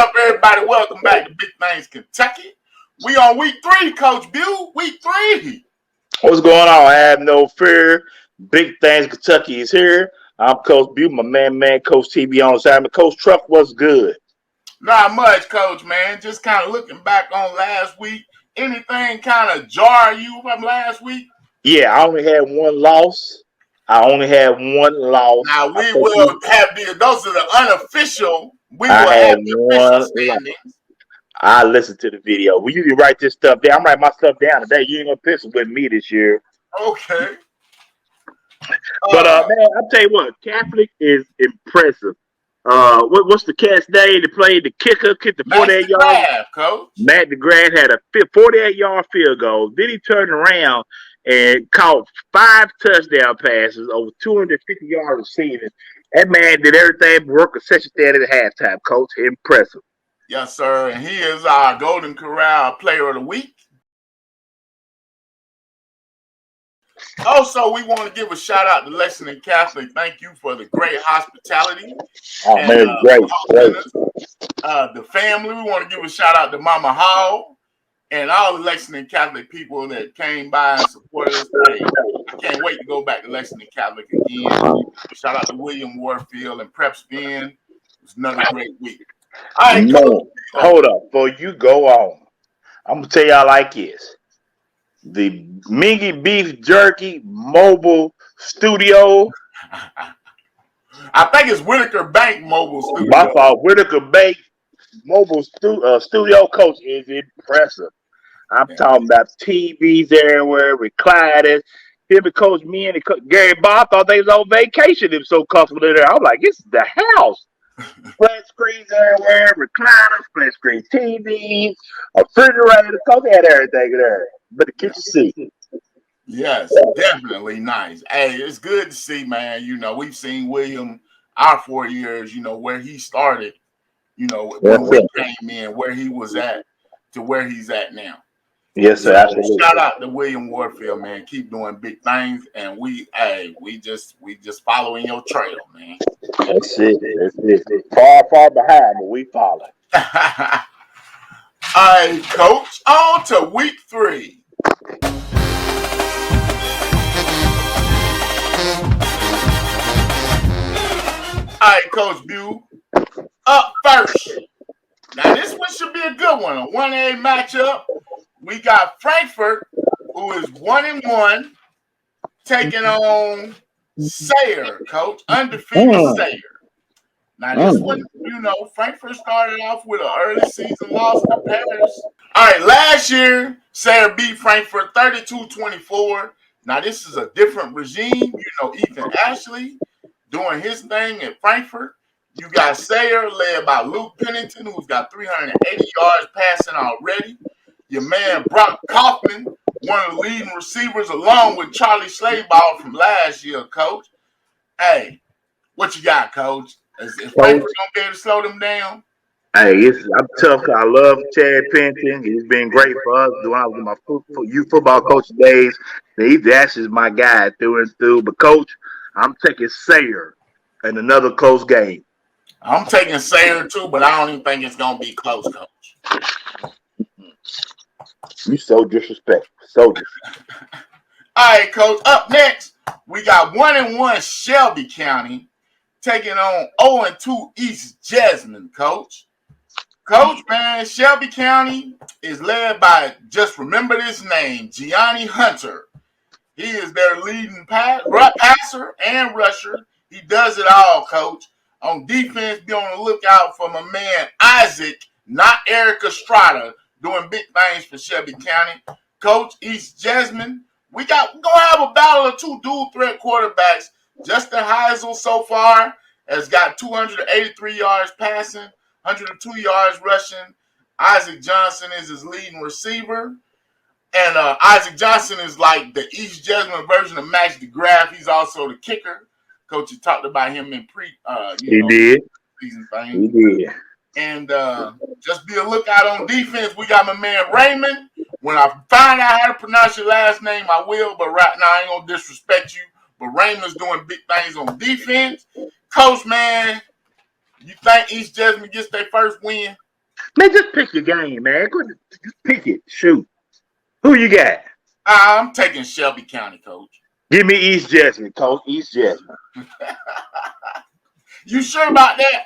up, everybody? Welcome back to Big Things Kentucky. We on week 3, Coach Bew. Week 3. What's going on? I have no fear. Big Things Kentucky is here. I'm Coach Bew, my man, Coach TB on side. Coach Truck, what's good? Not much, Coach, man. Just kind of looking back on last week. Anything kind of jar you from last week? Yeah, I only had one loss. Now, we will have those are the unofficial. We will have the official standings. I listened to the video. We usually write this stuff down. I'm writing my stuff down today. You ain't going to piss with me this year. Okay. But, man, I'll tell you what. Catholic is impressive. What's the cat's name that played the kicker, kicked the 48-yard? Coach. Matt DeGraff had a 48-yard field goal. Then he turned around and caught 5 touchdown passes, over 250 yards receiving. That man did everything but work a session standard at halftime, Coach. Impressive. Yes, sir. And he is our Golden Corral Player of the Week. Also, we want to give a shout out to Lexington Catholic. Thank you for the great hospitality. Great. The family. We want to give a shout out to Mama Hall and all the Lexington Catholic people that came by and supported us. Hey, I can't wait to go back to Lexington Catholic again. Shout out to William Warfield and Prep Spin. It was another great week. All right, hold up. Before you go on, I'm going to tell y'all like this. The Mingy Beef Jerky Mobile Studio. I think it's Whitaker Bank Mobile Studio. My fault. Whitaker Bank Mobile Studio, Coach, is impressive. I'm talking about TVs everywhere, recliners. Him and Coach me and Gary Bob thought they was on vacation. They were so comfortable in there. I'm like, this is the house. Flat screens everywhere, recliners, flat screen TVs, a refrigerator. Coach had everything there. But the kitchen seat. Yes, definitely nice. Hey, it's good to see, man. You know, we've seen William our 4 years, you know, where he started, you know, when we came in, where he was at to where he's at now. Yes, sir. Absolutely. Shout out to William Warfield, man. Keep doing big things, and we just following your trail, man. That's it. Far behind, but we follow. All right, Coach. On to week 3. All right, Coach Bew. Up first. Now, this one should be a good one. A 1A matchup. We got Frankfurt, who is 1-1, taking on Sayre, Coach. Undefeated Sayre. Now, this one, you know, Frankfurt started off with an early season loss to Paris. All right, last year, Sayre beat Frankfurt 32-24. Now, this is a different regime. You know, Ethan Ashley doing his thing at Frankfurt. You got Sayre led by Luke Pennington, who's got 380 yards passing already. Your man Brock Kaufman, one of the leading receivers, along with Charlie Slayball from last year, Coach. Hey, what you got, Coach? Is Frankfurt going to be able to slow them down? Hey, I'm tough. I love Chad Pennington. He's been great for us doing my youth football coach days. That's just my guy through and through. But, Coach, I'm taking Sayre in another close game. I'm taking Sayre, too, but I don't even think it's going to be close, Coach. You so disrespectful. So disrespectful. All right, Coach. Up next, we got 1-1 Shelby County taking on 0-2 East Jasmine, Coach. Coach, man, Shelby County is led by, just remember this name, Gianni Hunter. He is their leading passer and rusher. He does it all, Coach. On defense, be on the lookout for my man Isaac, not Eric Estrada, doing big things for Shelby County. Coach, East Jasmine, we're going to have a battle of 2 dual threat quarterbacks. Justin Heisel so far has got 283 yards passing, 102 yards rushing. Isaac Johnson is his leading receiver. And Isaac Johnson is like the East Jasmine version of Max DeGraff. He's also the kicker. Coach, you talked about him in season thing. He did. And just be a lookout on defense. We got my man Raymond. When I find out how to pronounce your last name, I will. But right now, I ain't going to disrespect you. But Raymond's doing big things on defense. Coach, man, you think East Jasmine gets their first win? Man, just pick your game, man. Just pick it. Shoot. Who you got? I'm taking Shelby County, Coach. Give me East Jessamine, Coach. East Jessamine. You sure about that?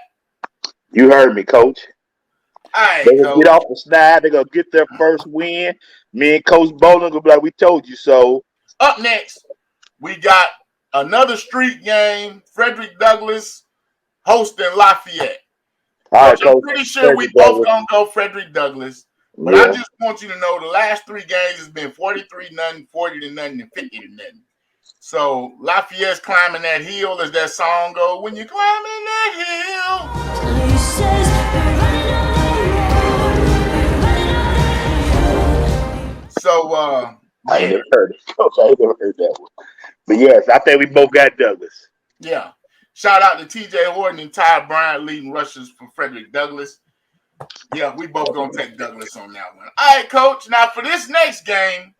You heard me, Coach. All They're right, gonna get Coach. off the snide. They're gonna get their first win. Me and Coach Bowling gonna be like, we told you so. Up next, we got another street game. Frederick Douglass hosting Lafayette. All right, Coach, I'm Coach. pretty sure we Frederick both Douglass. gonna go Frederick Douglass. But I Yeah. just want you to know the last three games has been 43-0, 40-0, and 50-0. So Lafayette's climbing that hill, as that song goes. When you're climbing that hill. So I ain't never heard it, Coach. I ain't never heard that one. But yes, I think we both got Douglas. yeah. Shout out to TJ Horton and Ty Bryant leading rushers for Frederick Douglass. Yeah, we both gonna take Douglas on that one. All right, Coach. Now for this next game,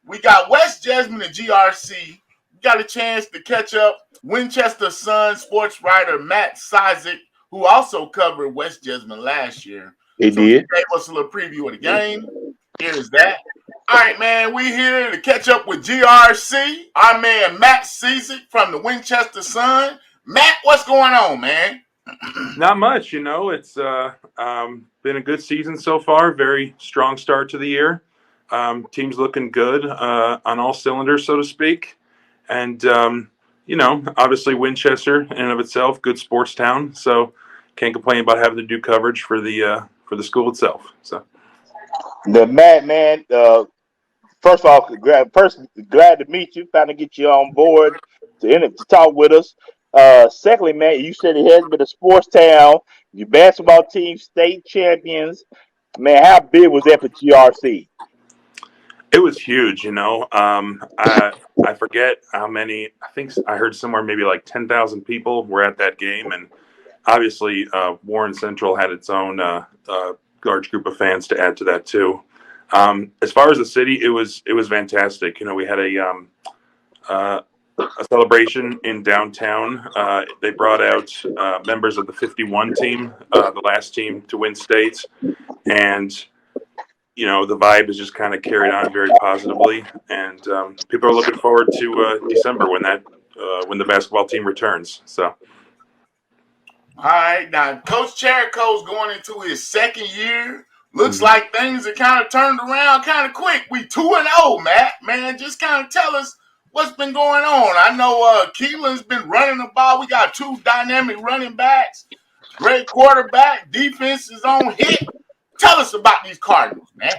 we got West Jasmine and GRC. We got a chance to catch up. Winchester Sun sports writer Matt Cizek, who also covered West Jasmine last year. He So he did. gave us a little preview of the game. Here's that. All right, man. We here to catch up with GRC. Our man Matt Cizek from the Winchester Sun. Matt, what's going on, man? Not much, It's been a good season so far. Very strong start to the year. Team's looking good on all cylinders, so to speak. And obviously Winchester in and of itself, good sports town. So can't complain about having to do coverage for the school itself. So The Matt, man. First of all, glad to meet you. Trying to get you on board to talk with us. Secondly, man, you said it has been a sports town. Your basketball team state champions. Man, how big was that for GRC? it was huge, I forget how many. I think I heard somewhere maybe like 10,000 people were at that game, and obviously Warren Central had its own large group of fans to add to that too. As far as the city, it was fantastic. We had a celebration in downtown. They brought out members of the 51 team, the last team to win states, and the vibe is just kind of carried on very positively, and people are looking forward to December when the basketball team returns. So. All right, now Coach Cherico's going into his second year. Looks like things are kind of turned around kind of quick. We 2-0, Matt. Man, just kind of tell us what's been going on. I know Keelan's been running the ball. We got two dynamic running backs, great quarterback, defense is on hit. Tell us about these Cardinals, man.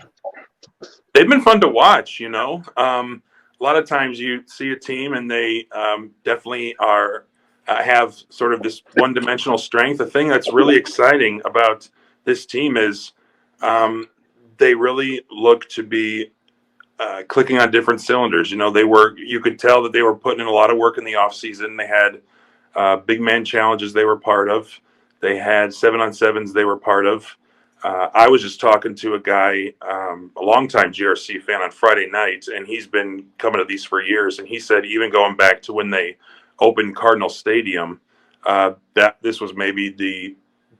They've been fun to watch, A lot of times you see a team and they definitely are have sort of this one-dimensional strength. The thing that's really exciting about this team is they really look to be clicking on different cylinders. You could tell that they were putting in a lot of work in the offseason. They had big man challenges they were part of. They had 7-on-7s they were part of. I was just talking to a guy, a longtime GRC fan on Friday night, and he's been coming to these for years. And he said even going back to when they opened Cardinal Stadium, that this was maybe the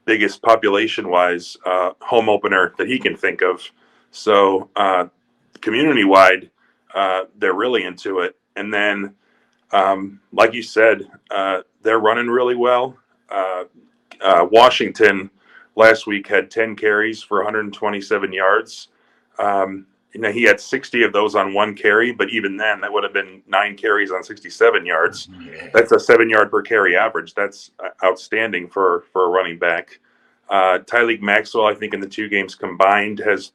biggest population-wise home opener that he can think of. So community-wide, they're really into it. And then, like you said, they're running really well. Washington last week had 10 carries for 127 yards. He had 60 of those on one carry, but even then, that would have been 9 carries on 67 yards. Yeah. That's a 7-yard per carry average. That's outstanding for a running back. Tyleek Maxwell, I think in the two games combined, has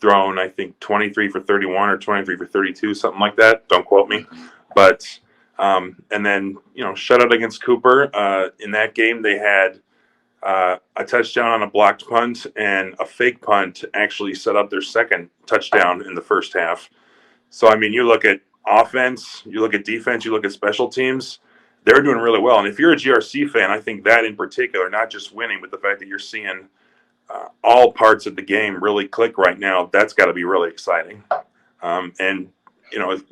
thrown, I think, 23 for 31 or 23 for 32, something like that. Don't quote me. But, and then, shutout against Cooper. In that game, they had a touchdown on a blocked punt and a fake punt actually set up their second touchdown in the first half. So, I mean, you look at offense, you look at defense, you look at special teams, they're doing really well. And if you're a GRC fan, I think that in particular, not just winning, but the fact that you're seeing all parts of the game really click right now, that's got to be really exciting. And,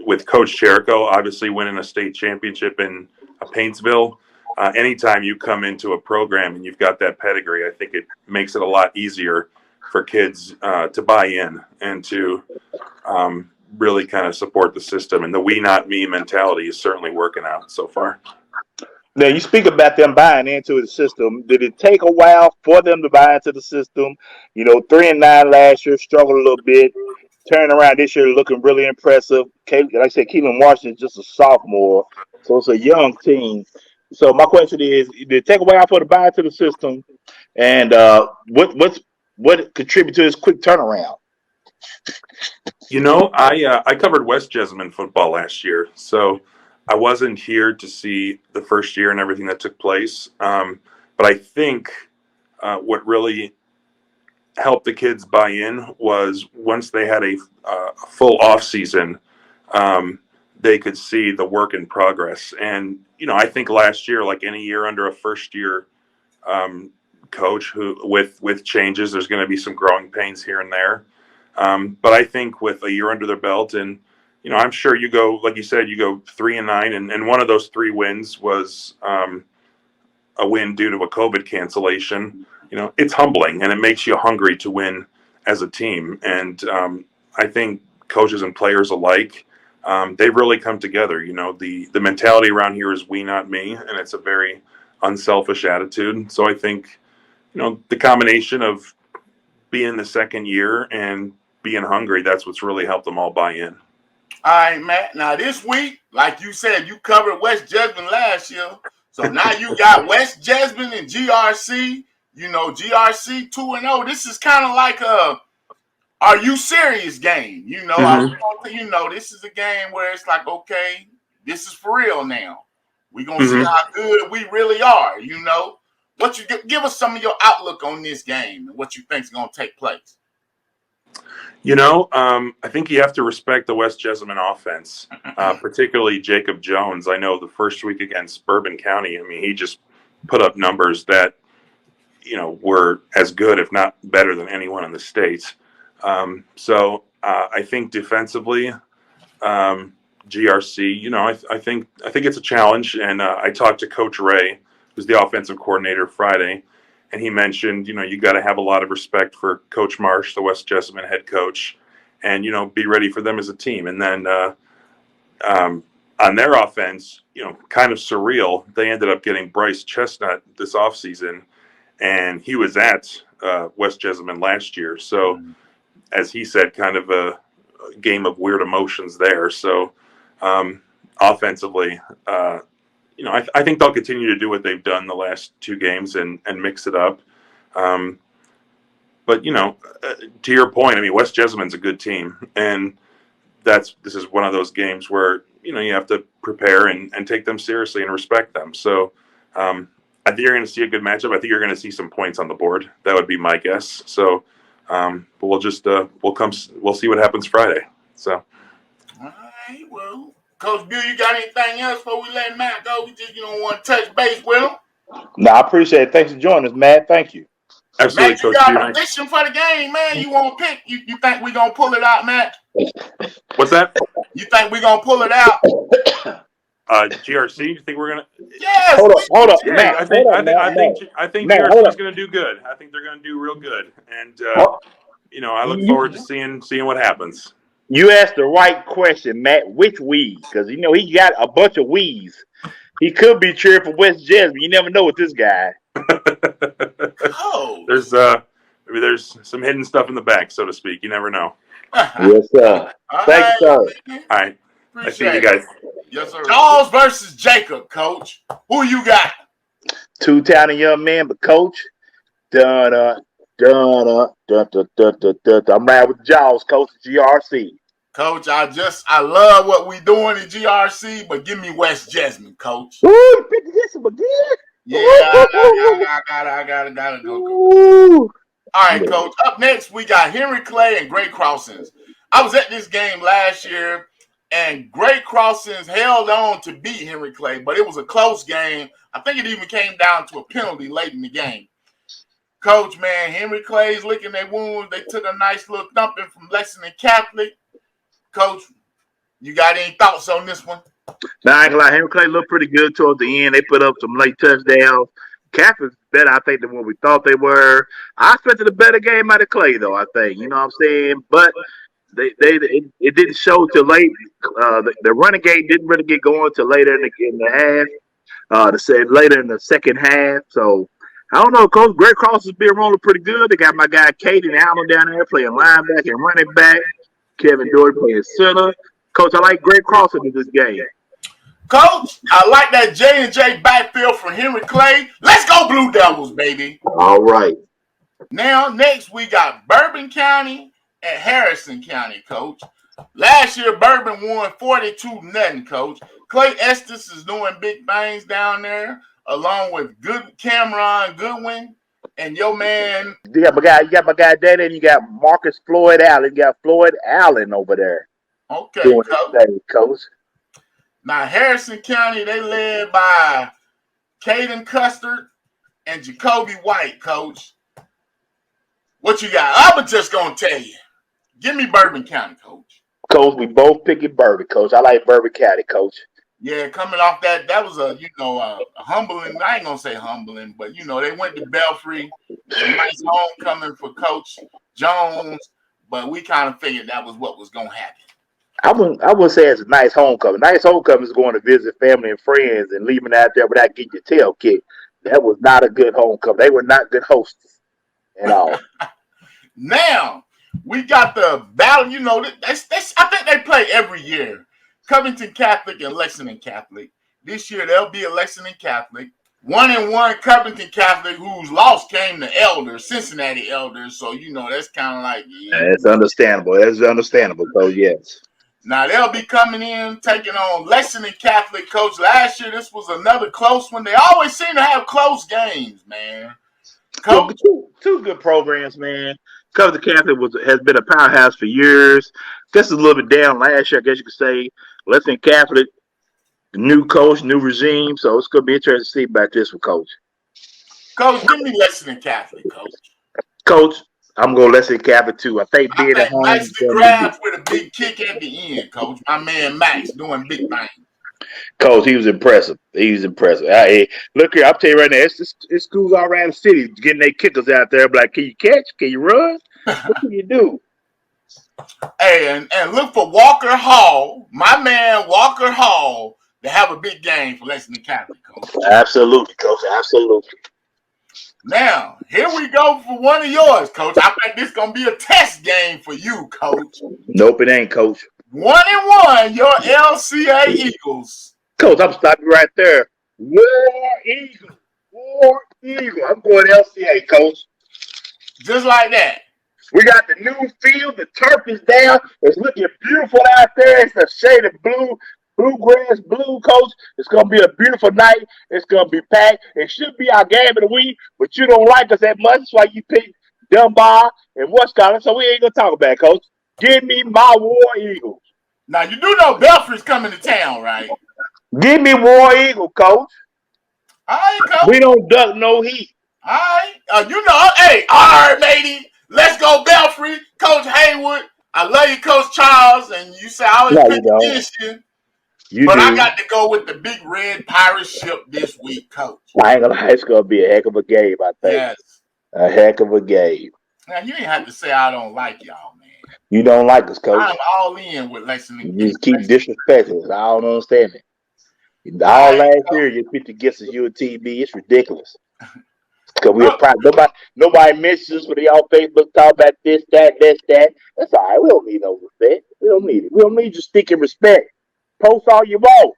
with Coach Cherico obviously winning a state championship in Paintsville, anytime you come into a program and you've got that pedigree, I think it makes it a lot easier for kids to buy in and to really kind of support the system. And the we not me mentality is certainly working out so far. Now, you speak about them buying into the system. Did it take a while for them to buy into the system? 3-9 last year, struggled a little bit. Turning around this year, looking really impressive. Like I said, Keelan Washington is just a sophomore, so it's a young team. So my question is, did it take a while for the buy into the system? And what contributed to this quick turnaround? I covered West Jessamine football last year, so I wasn't here to see the first year and everything that took place. But I think what really helped the kids buy in was once they had a full off season, they could see the work in progress. And I think last year, like any year under a first year coach who with changes, there's going to be some growing pains here and there. But I think with a year under their belt, and I'm sure you go, like you said, you go 3-9, and one of those 3 wins was a win due to a COVID cancellation. It's humbling, and it makes you hungry to win as a team. And I think coaches and players alike, they've really come together. The mentality around here is we, not me, and it's a very unselfish attitude. So I think, the combination of being the second year and being hungry, that's what's really helped them all buy in. All right, Matt. Now this week, like you said, you covered West Jessamine last year. So now you got West Jessamine and GRC. GRC 2-0. This is kind of like a "Are you serious?" game. This is a game where it's like, okay, this is for real now. We're gonna see how good we really are. What you give us some of your outlook on this game and what you think is gonna take place. I think you have to respect the West Jessamine offense, particularly Jacob Jones. I know the first week against Bourbon County, he just put up numbers that, were as good, if not better than anyone in the state. So I think defensively, GRC, I think it's a challenge. And I talked to Coach Ray, who's the offensive coordinator, Friday, and he mentioned, you got to have a lot of respect for Coach Marsh, the West Jessamine head coach, and, be ready for them as a team. And then on their offense, kind of surreal, they ended up getting Bryce Chestnut this offseason, and he was at West Jessamine last year. So, as he said, kind of a game of weird emotions there. So, offensively, I think they'll continue to do what they've done the last 2 games and mix it up. But, to your point, West Jessamine's a good team. And this is one of those games where, you have to prepare and take them seriously and respect them. So I think you're going to see a good matchup. I think you're going to see some points on the board. That would be my guess. So but we'll just we'll see what happens Friday. So. All right, well. Coach Bill, you got anything else before we let Matt go? We just want to touch base with him. No, I appreciate it. Thanks for joining us, Matt. Thank you. Absolutely, Matt, you got a prediction for the game, man. You want to pick? You think we're going to pull it out, Matt? What's that? You think we're going to pull it out? GRC, you think we're going to? Yes. Hold up, yeah, Matt. I think GRC is going to do good. I think they're going to do real good. And, I look forward to seeing what happens. You asked the right question, Matt. Which we's? Because, he got a bunch of we's. He could be cheering for West Jessamine. You never know with this guy. Oh. Maybe there's some hidden stuff in the back, so to speak. You never know. Yes, sir. Thank you, sir. All right. I see you guys. Yes, sir. Charles versus Jacob, Coach. Who you got? 2 talented young men, but Coach, I'm right with Jaws, Coach, GRC. Coach, I love what we doing in GRC, but give me West Jessamine, Coach. Ooh, you picked this up again? Yeah, I gotta go. Ooh. All right, Coach. Up next, we got Henry Clay and Great Crossings. I was at this game last year, and Great Crossings held on to beat Henry Clay, but it was a close game. I think it even came down to a penalty late in the game. Coach, man, Henry Clay's licking their wounds. They took a nice little thumping from Lexington Catholic. Coach, you got any thoughts on this one? Now, I ain't gonna lie, Henry Clay looked pretty good towards the end. They put up some late touchdowns. Catholic's better, I think, than what we thought they were. I expected a better game out of Clay, though. I think, you know what I'm saying. But it didn't show till late. The running game didn't really get going till later in the half. Later in the second half. So I don't know, Coach. Greg Cross has been rolling pretty good. They got my guy Caden Allen down there playing linebacker and running back. Kevin Doherty playing center. Coach, I like Greg Cross in this game. Coach, I like that J&J backfield for Henry Clay. Let's go Blue Devils, baby. All right. Now, next we got Bourbon County and Harrison County, Coach. Last year, Bourbon won 42-0, Coach. Clay Estes is doing big things down there, along with good Cameron Goodwin and your man. You got my guy Danny, and you got Marcus Floyd Allen. You got Floyd Allen over there. Okay, doing Coach. Thing, Coach. Now, Harrison County, they led by Caden Custard and Jacoby White, Coach. What you got? I'm just going to tell you. Give me Bourbon County, Coach. Coach, we both picking Bourbon, Coach. I like Bourbon County, Coach. Yeah, coming off that was a humbling. I ain't gonna say humbling, but they went to Belfry. A nice homecoming for Coach Jones, but we kind of figured that was what was gonna happen. I wouldn't say it's a nice homecoming. Nice homecoming is going to visit family and friends and leaving out there without getting your tail kicked. That was not a good homecoming. They were not good hosts at all. Now we got the battle. I think they play every year. Covington Catholic and Lexington Catholic. This year they'll be a Lexington Catholic. 1-1 Covington Catholic, whose loss came to Elders, Cincinnati Elders. So that's kind of like It's understandable. It's understandable. So yes. Now they'll be coming in taking on Lexington Catholic. Coach, last year this was another close one. They always seem to have close games, man. Coach, two good programs, man. Covington Catholic has been a powerhouse for years. Just a little bit down last year, I guess you could say. Lexington Catholic, new coach, new regime. So it's going to be interesting to see about this one, Coach. Coach, give me Lexington Catholic, Coach. Coach, I'm going to Lexington Catholic too. I think being at home. Nicely grabbed with a big kick at the end, Coach. My man Max doing big things. Coach, he was impressive. Hey, look here, I'll tell you right now, it's schools all around the city getting their kickers out there. But like, can you catch? Can you run? What can you do? Hey, and look for Walker Hall, my man Walker Hall, to have a big game for Lexington Catholic, Coach. Absolutely, Coach. Absolutely. Now, here we go for one of yours, Coach. I think this is going to be a test game for you, Coach. Nope, it ain't, Coach. 1-1, your LCA Eagles. Coach, I'm stopping right there. War Eagle. I'm going LCA, Coach. Just like that. We got the new field. The turf is down. It's looking beautiful out there. It's a shade of blue, bluegrass blue, Coach. It's going to be a beautiful night. It's going to be packed. It should be our game of the week, but you don't like us that much. That's why you picked Dunbar and Wisconsin, so we ain't going to talk about it, Coach. Give me my War Eagles. Now, you do know Belfry's coming to town, right? Give me War Eagle, Coach. All right, Coach. We don't duck no heat. All right. Hey, all right, matey. Let's go, Belfry. Coach Haywood. I love you, Coach Charles. And you say I always pick against you. But I got to go with the big red pirate ship this week, Coach. I ain't going to lie. It's going to be a heck of a game, I think. Yes. A heck of a game. Now, you ain't have to say I don't like y'all, man. You don't like us, Coach. I'm all in with Lexington. You just keep disrespecting us. I don't understand it. All last year, you picked against us, UTB. It's ridiculous. Because we're proud. Nobody mentions us when they all Facebook talk about this, that. That's all right. We don't need no respect. We don't need it. We don't need your stinking respect. Post all you want.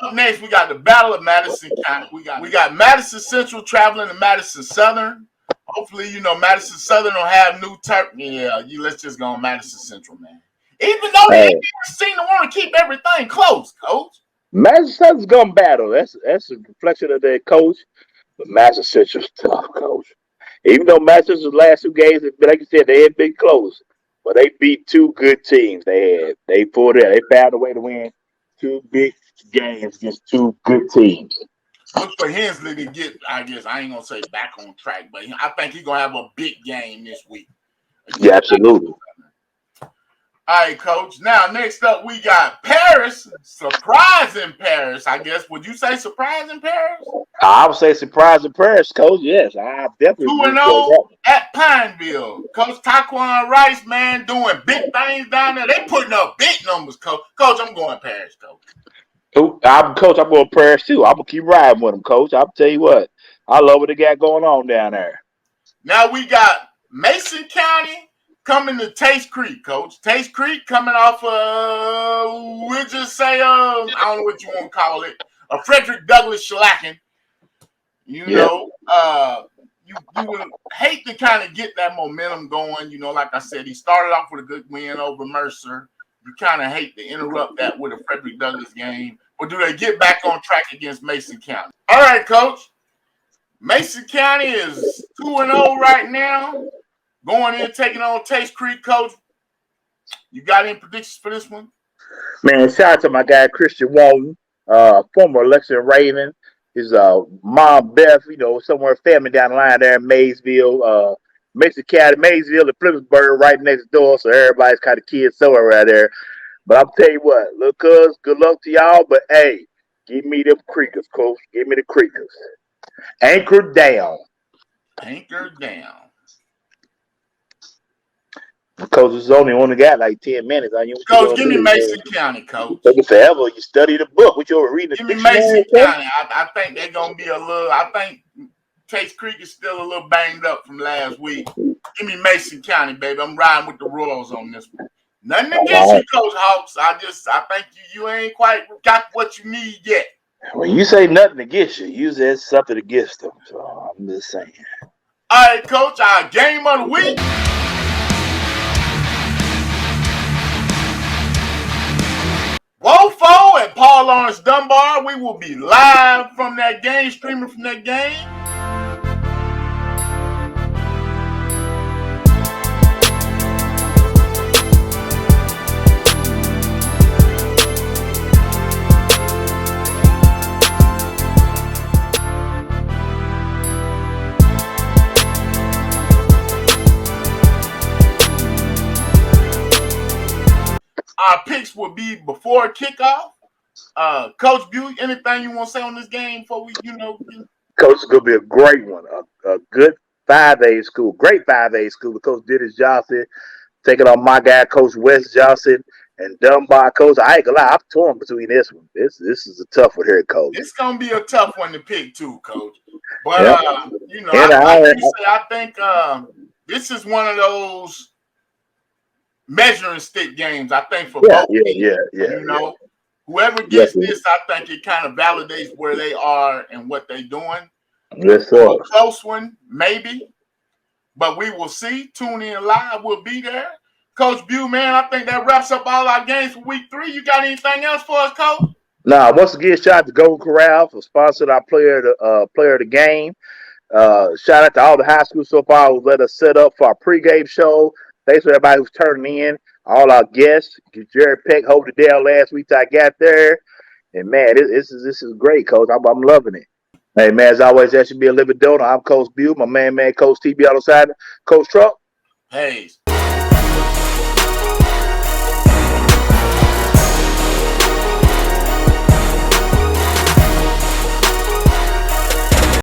Up next, we got the Battle of Madison County. We got Madison Central traveling to Madison Southern. Hopefully, Madison Southern will have new turf. Yeah, let's just go on Madison Central, man. Even though they seem to want to keep everything close, Coach. Madison Southern's gonna battle. That's a reflection of their coach. But Madison Central's tough, Coach. Even though Madison Central's last two games, like you said, they had been close. But they beat two good teams. They pulled it. They found a way to win two big games against two good teams. Look for Hensley to get, I guess, I ain't going to say back on track, but I think he's going to have a big game this week. Yeah, absolutely. All right, Coach. Now, next up, we got Paris. Surprising Paris, I guess. Would you say surprising Paris? I would say surprise in Paris, Coach. Yes, I definitely would say 2-0 that. at Pineville. Coach Taquan Rice, man, doing big things down there. They putting up big numbers, Coach. Coach, I'm going Paris, Coach. Coach, I'm going Paris too. I'm gonna keep riding with them, Coach. I'll tell you what, I love what they got going on down there. Now we got Mason County coming to Taste Creek, Coach. Taste Creek coming off we'll just say I don't know what you want to call it, a Frederick Douglass shellacking. You know, you would hate to kind of get that momentum going. You know, like I said, he started off with a good win over Mercer. You kind of hate to interrupt that with a Frederick Douglass game. Or do they get back on track against Mason County? All right, Coach. Mason County is 2-0 right now. Going in, taking on Taste Creek, Coach. You got any predictions for this one? Man, shout out to my guy Christian Walton, former election Raven. His mom Beth, you know, somewhere family down the line there in Maysville, Mason County, Maysville, and Phillipsburg right next door. So everybody's kind of kids somewhere right there. But I'll tell you what, look, cuz, good luck to y'all. But hey, give me them Creekers, Coach. Give me the Creekers. Anchor down. Anchor down. Coach, it's only got like 10 minutes. Coach, give me Mason County, Coach. Taking forever. You study the book. What you're reading? Give me Mason County. I think they're gonna be a little. I think Taste Creek is still a little banged up from last week. Give me Mason County, baby. I'm riding with the Royals on this one. Nothing against you, Coach Hawks. I think you ain't quite got what you need yet. When you say nothing against you, you said something against them. So I'm just saying. All right, Coach. Our game of the week. Wofo and Paul Lawrence Dunbar. We will be live from that game, streaming from that game. Our picks will be before kickoff. Coach Butte, anything you want to say on this game before we, Coach, it's going to be a great one. A good 5A school. Great 5A school. The Coach Dennis Johnson taking on my guy, Coach Wes Johnson, and Dunbar. Coach, I ain't going to lie. I'm torn between this one. This is a tough one here, Coach. It's going to be a tough one to pick, too, Coach. But, I think this is one of those measuring stick games, I think, for both teams. Whoever gets this, I think it kind of validates where they are and what they're doing. Yes, sir. A close one, maybe, but we will see. Tune in live. We'll be there. Coach Butte, man, I think that wraps up all our games for week 3. You got anything else for us, Coach? Nah, once again, shout out to Golden Corral for sponsoring our player of the game. Shout out to all the high schools so far who let us set up for our pregame show. Thanks for everybody who's turning in. All our guests. Jerry Peck hold it down last week till I got there. And man, this is great, Coach. I'm loving it. Hey man, as always, that should be a living donor. I'm Coach Butte, my man, Coach TB on the side. Coach Trump. Hey.